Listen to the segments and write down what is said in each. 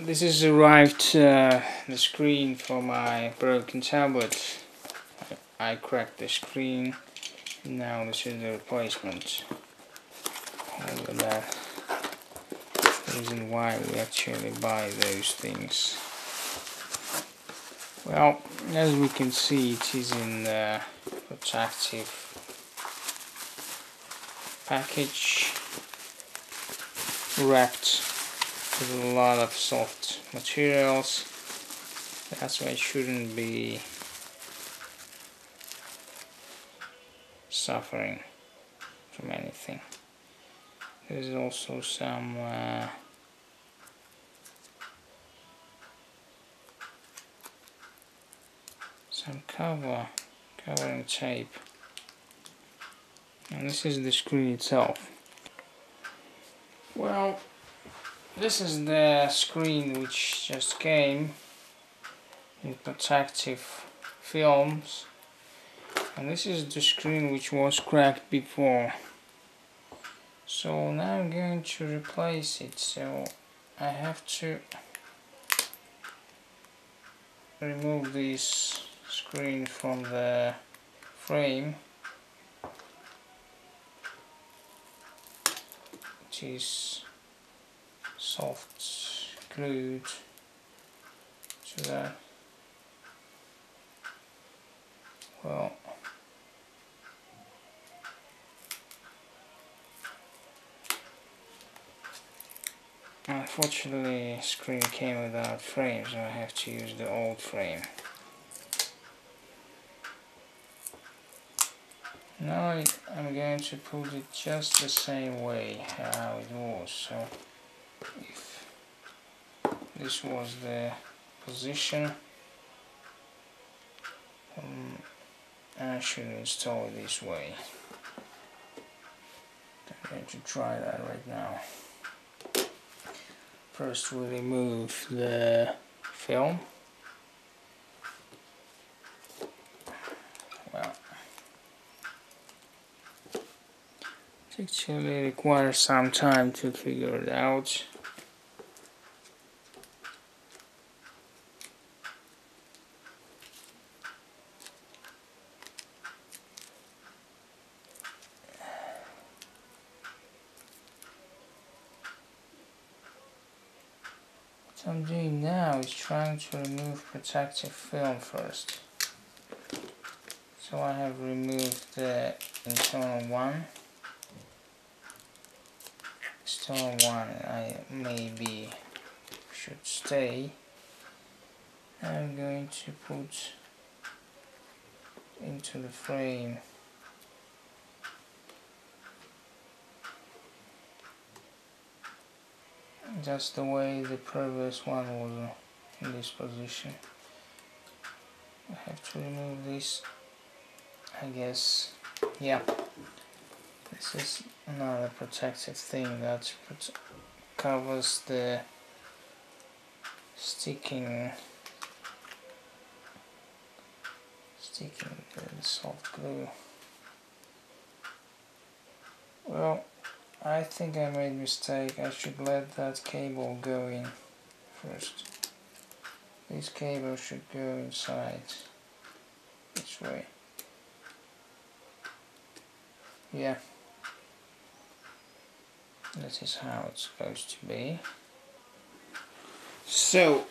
this has arrived the screen for my broken tablet. I cracked the screen. Now this is the replacement. Look at that. The reason why we actually buy those things. Well, as we can see, it is in the protective package, wrapped with a lot of soft materials. That's why it shouldn't be suffering from anything. There's also some covering tape, and this is the screen itself. Well, this is the screen which just came in protective films, and this is the screen which was cracked before. So now I'm going to replace it, so I have to remove this screen from the frame, which is soft glued to that. Well, unfortunately the screen came without frame, so I have to use the old frame. Now I'm going to put it just the same way how it was. So if this was the position, I should install it this way. I'm going to try that right now. First we remove the film. Well, it actually requires some time to figure it out. What I'm doing now is trying to remove protective film first. So I have removed the internal one. External one I maybe should stay. I'm going to put into the frame just the way the previous one was in this position. I have to remove this, I guess. Yeah, this is another protective thing that covers the sticking the soft glue. Well, I think I made a mistake. I should let that cable go in first. This cable should go inside this way. Yeah, that is how it's supposed to be. So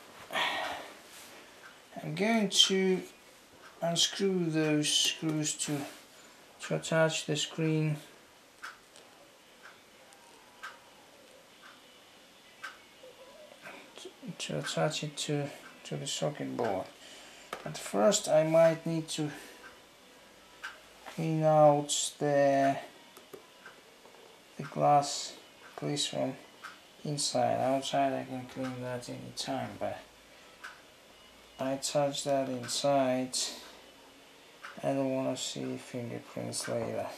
I'm going to unscrew those screws to attach the screen to attach it to the socket board. But first I might need to clean out the glass glycerin inside. Outside I can clean that any time, but I touch that inside. I don't want to see fingerprints later.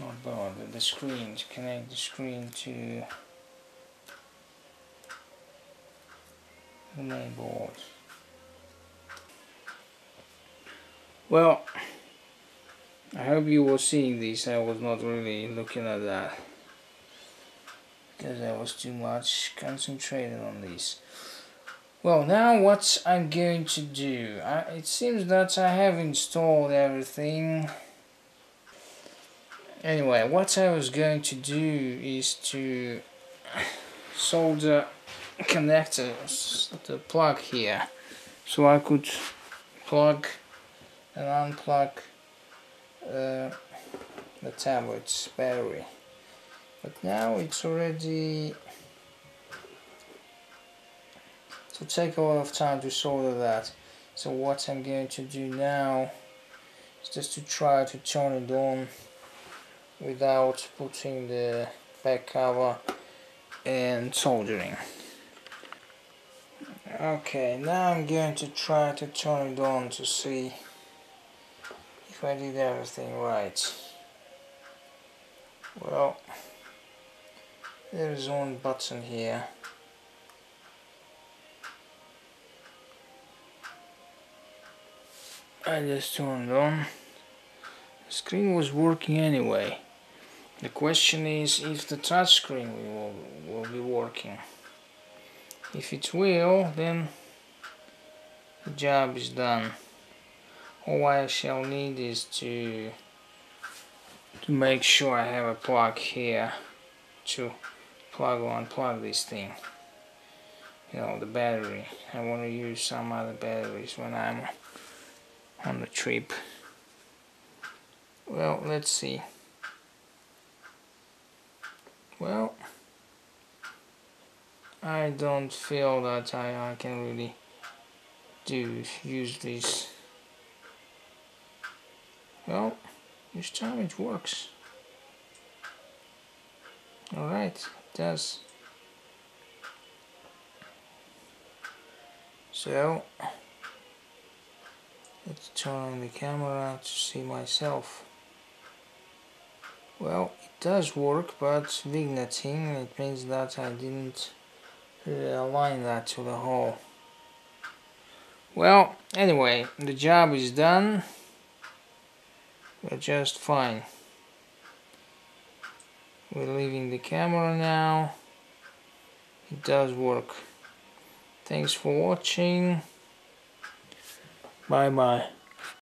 Not bother the screen, to connect the screen to the main board. Well, I hope you were seeing this. I was not really looking at that because I was too much concentrated on this. Well, now what I'm going to do, it seems that I have installed everything. Anyway, what I was going to do is to solder connectors, the plug here, so I could plug and unplug the tablet's battery. But now it's already to take a lot of time to solder that. So what I'm going to do now is just to try to turn it on without putting the back cover and soldering. Okay, now I'm going to try to turn it on to see if I did everything right. Well, there is one button here. I just turned it on. The screen was working anyway. The question is if the touch screen will be working. If it will, then the job is done. All I shall need is to make sure I have a plug here to plug or unplug this thing. You know, the battery. I want to use some other batteries when I'm on the trip. Well, let's see. Well, I don't feel that I can really use this. Well, this time it works. Alright, it does. So, let's turn on the camera to see myself. Well, it does work, but vigneting, it means that I didn't really align that to the hole. Well, anyway, the job is done. We're just fine. We're leaving the camera now. It does work. Thanks for watching. Bye bye.